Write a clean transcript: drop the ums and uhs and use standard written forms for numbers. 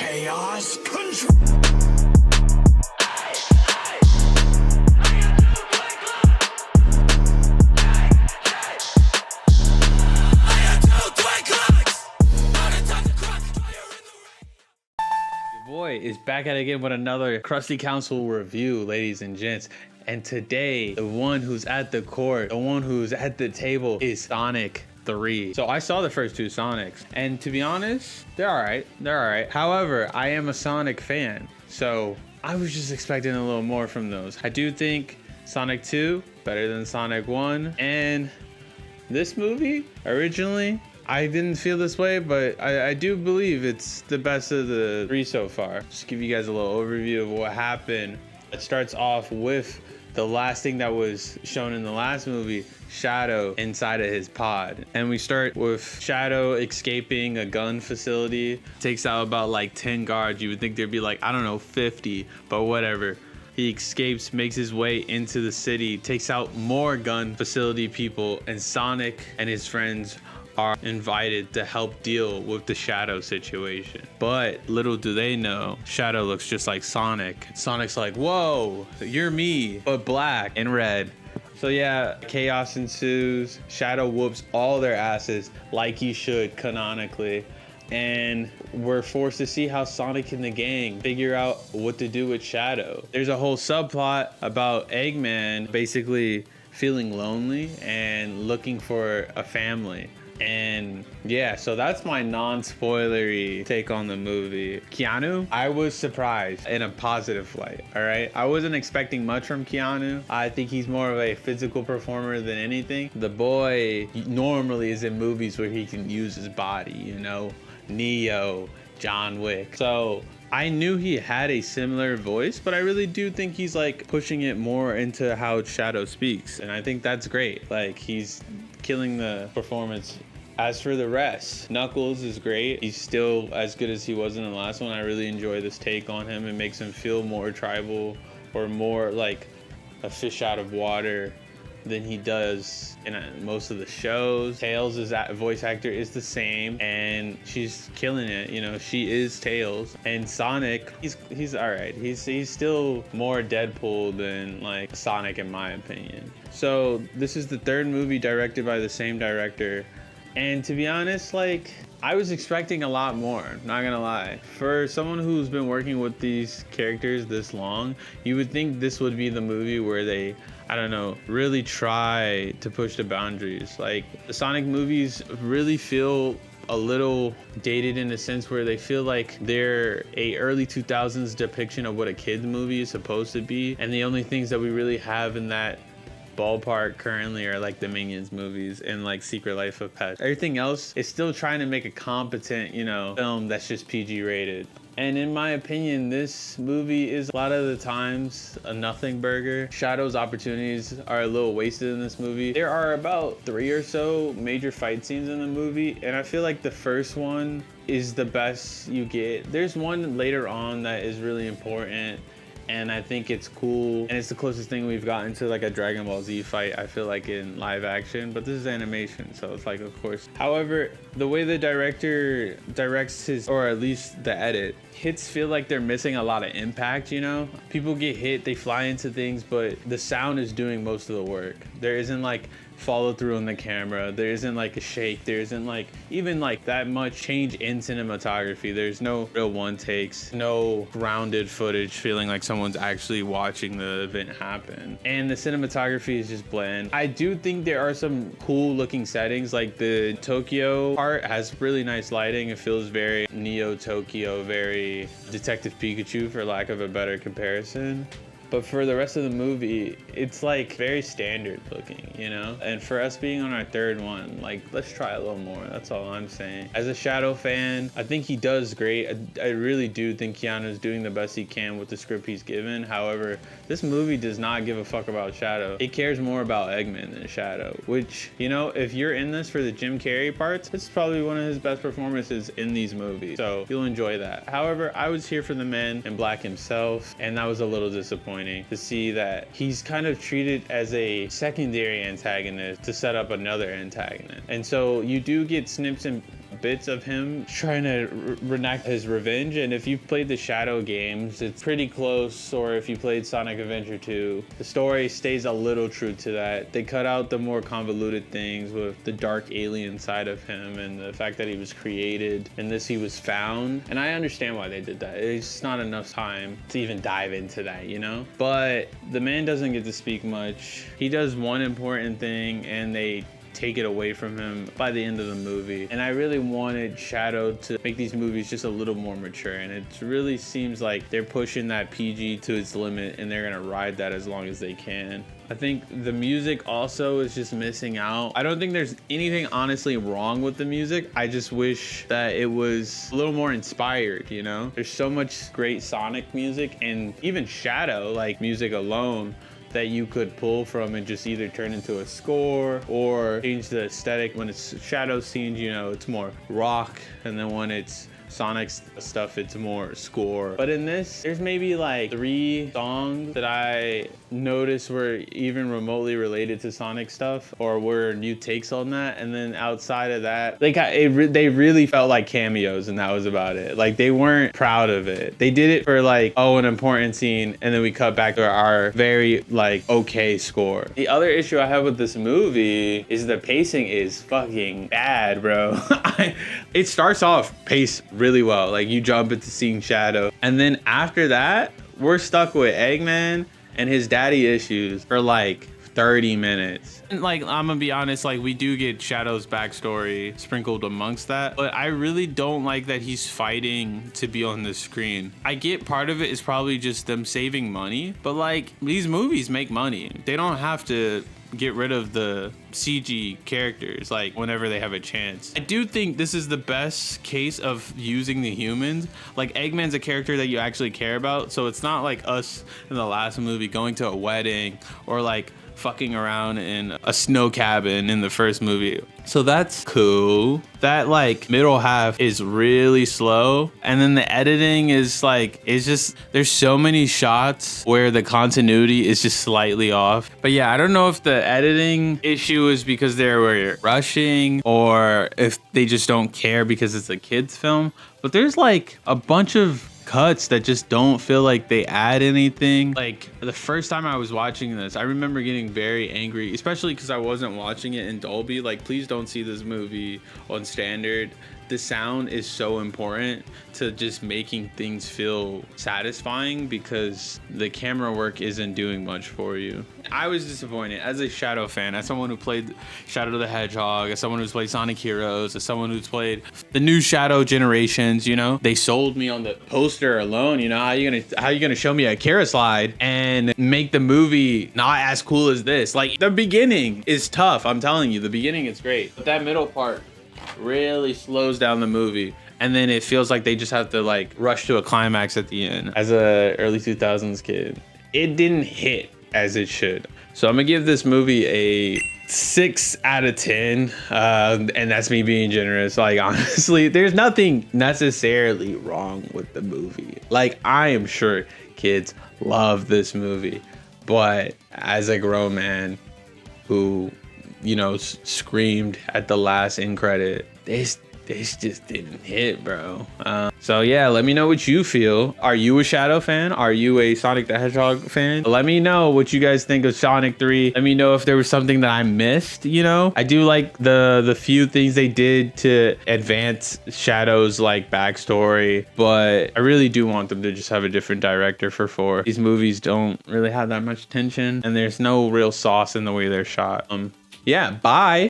Chaos control. Boy is back at it again with another Krusty Council review, ladies and gents. And today, the one who's at the court, the one who's at the table is Sonic 3. So I saw the first two Sonics, and to be honest, they're all right. They're all right. However, I am a Sonic fan, so I was just expecting a little more from those. I do think Sonic 2 better than Sonic 1, and this movie originally, I didn't feel this way, but I do believe it's the best of the three so far. Just give you guys a little overview of what happened. It starts off with the last thing that was shown in the last movie, Shadow inside of his pod. And we start with Shadow escaping a gun facility. Takes out about like 10 guards. You would think there'd be like, I don't know, 50, but whatever. He escapes, makes his way into the city, takes out more gun facility people, and Sonic and his friends are invited to help deal with the Shadow situation. But little do they know, Shadow looks just like Sonic. Sonic's like, whoa, you're me, but black and red. So yeah, chaos ensues. Shadow whoops all their asses like he should canonically. And we're forced to see how Sonic and the gang figure out what to do with Shadow. There's a whole subplot about Eggman basically feeling lonely and looking for a family. And yeah, so that's my non-spoilery take on the movie. Keanu, I was surprised in a positive light, all right? I wasn't expecting much from Keanu. I think he's more of a physical performer than anything. The boy normally is in movies where he can use his body, you know? Neo, John Wick. So I knew he had a similar voice, but I really do think he's like pushing it more into how Shadow speaks. And I think that's great. Like, he's killing the performance. As for the rest, Knuckles is great. He's still as good as he was in the last one. I really enjoy this take on him. It makes him feel more tribal or more like a fish out of water than he does in most of the shows. Tails' voice actor is the same, and she's killing it. You know, she is Tails. And Sonic, he's all right. He's still more Deadpool than like Sonic in my opinion. So this is the third movie directed by the same director. And to be honest, like, I was expecting a lot more, not gonna lie. For someone who's been working with these characters this long, you would think this would be the movie where they, I don't know, really try to push the boundaries. Like, the Sonic movies really feel a little dated in a sense where they feel like they're a early 2000s depiction of what a kid's movie is supposed to be. And the only things that we really have in that ballpark currently are like the Minions movies and like Secret Life of Pets. Everything else is still trying to make a competent, you know, film that's just PG rated. And in my opinion, this movie is a lot of the times a nothing burger. Shadow's opportunities are a little wasted in this movie. There are about 3 or so major fight scenes in the movie, and I feel like the first one is the best you get. There's one later on that is really important, and I think it's cool, and it's the closest thing we've gotten to like a Dragon Ball Z fight, I feel like, in live action, but this is animation, so it's like, of course. However, the way the director directs his, or at least the edit, hits feel like they're missing a lot of impact, you know? People get hit, they fly into things, but the sound is doing most of the work. There isn't like follow through on the camera. There isn't like a shake. There isn't like even like that much change in cinematography. There's no real one takes, no grounded footage feeling like someone's actually watching the event happen. And the cinematography is just bland. I do think there are some cool looking settings, like the Tokyo part has really nice lighting. It feels very Neo Tokyo, very Detective Pikachu for lack of a better comparison. But for the rest of the movie, it's like very standard looking, you know? And for us being on our third one, like, let's try a little more. That's all I'm saying. As a Shadow fan, I think he does great. I really do think Keanu's doing the best he can with the script he's given. However, this movie does not give a fuck about Shadow. It cares more about Eggman than Shadow, which, you know, if you're in this for the Jim Carrey parts, this is probably one of his best performances in these movies. So you'll enjoy that. However, I was here for the man in black himself, and that was a little disappointing to see that he's kind of treated as a secondary antagonist to set up another antagonist. And so you do get snips and bits of him trying to reenact his revenge. And if you've played the Shadow games, it's pretty close. Or if you played Sonic Adventure 2, the story stays a little true to that. They cut out the more convoluted things with the dark alien side of him and the fact that he was created. In this, he was found. And I understand why they did that. It's just not enough time to even dive into that, you know? But the man doesn't get to speak much. He does one important thing and they take it away from him by the end of the movie. And I really wanted Shadow to make these movies just a little more mature, and it really seems like they're pushing that PG to its limit and they're gonna ride that as long as they can. I think the music also is just missing out. I don't think there's anything honestly wrong with the music. I just wish that it was a little more inspired, you know? There's so much great Sonic music and even Shadow, like music alone, that you could pull from and just either turn into a score or change the aesthetic. When it's Shadow scenes, you know, it's more rock, and then when it's Sonic stuff, it's more score. But in this, there's maybe like 3 songs that I noticed were even remotely related to Sonic stuff or were new takes on that. And then outside of that, they really felt like cameos, and that was about it. Like, they weren't proud of it. They did it for like, oh, an important scene, and then we cut back to our very like okay score. The other issue I have with this movie is the pacing is fucking bad, bro. It starts off paced really well. Like, you jump into seeing Shadow, and then after that, we're stuck with Eggman and his daddy issues for like 30 minutes. And like, I'm gonna be honest, like, we do get Shadow's backstory sprinkled amongst that, but I really don't like that he's fighting to be on the screen. I get part of it is probably just them saving money, but like, these movies make money. They don't have to get rid of the CG characters like whenever they have a chance. I do think this is the best case of using the humans. Like, Eggman's a character that you actually care about, so it's not like us in the last movie going to a wedding or like fucking around in a snow cabin in the first movie. So that's cool. That like middle half is really slow, and then the editing is like, it's just, there's so many shots where the continuity is just slightly off. But yeah, I don't know if the editing issue is because they were rushing or if they just don't care because it's a kids film, but there's like a bunch of cuts that just don't feel like they add anything. Like, the first time I was watching this, I remember getting very angry, especially because I wasn't watching it in Dolby. Like, please don't see this movie on standard. The sound is so important to just making things feel satisfying because the camera work isn't doing much for you. I was disappointed as a Shadow fan, as someone who played Shadow the Hedgehog, as someone who's played Sonic Heroes, as someone who's played the new Shadow generations. You know, they sold me on the poster alone. You know, how you gonna show me a Kara slide and make the movie not as cool as this? Like, the beginning is tough. I'm telling you, the beginning is great, but that middle part really slows down the movie, and then it feels like they just have to like rush to a climax at the end. As a early 2000s kid, it didn't hit as it should. So I'm gonna give this movie a 6 out of 10, and that's me being generous. Like, honestly, there's nothing necessarily wrong with the movie. Like, I am sure kids love this movie, but as a grown man who, you know, screamed at the last end credit, this just didn't hit, bro. So yeah, let me know what you feel. Are you a Shadow fan? Are you a Sonic the Hedgehog fan? Let me know what you guys think of Sonic 3. Let me know if there was something that I missed, you know? I do like the few things they did to advance Shadow's like backstory, but I really do want them to just have a different director for 4. These movies don't really have that much tension, and there's no real sauce in the way they're shot. Yeah, bye.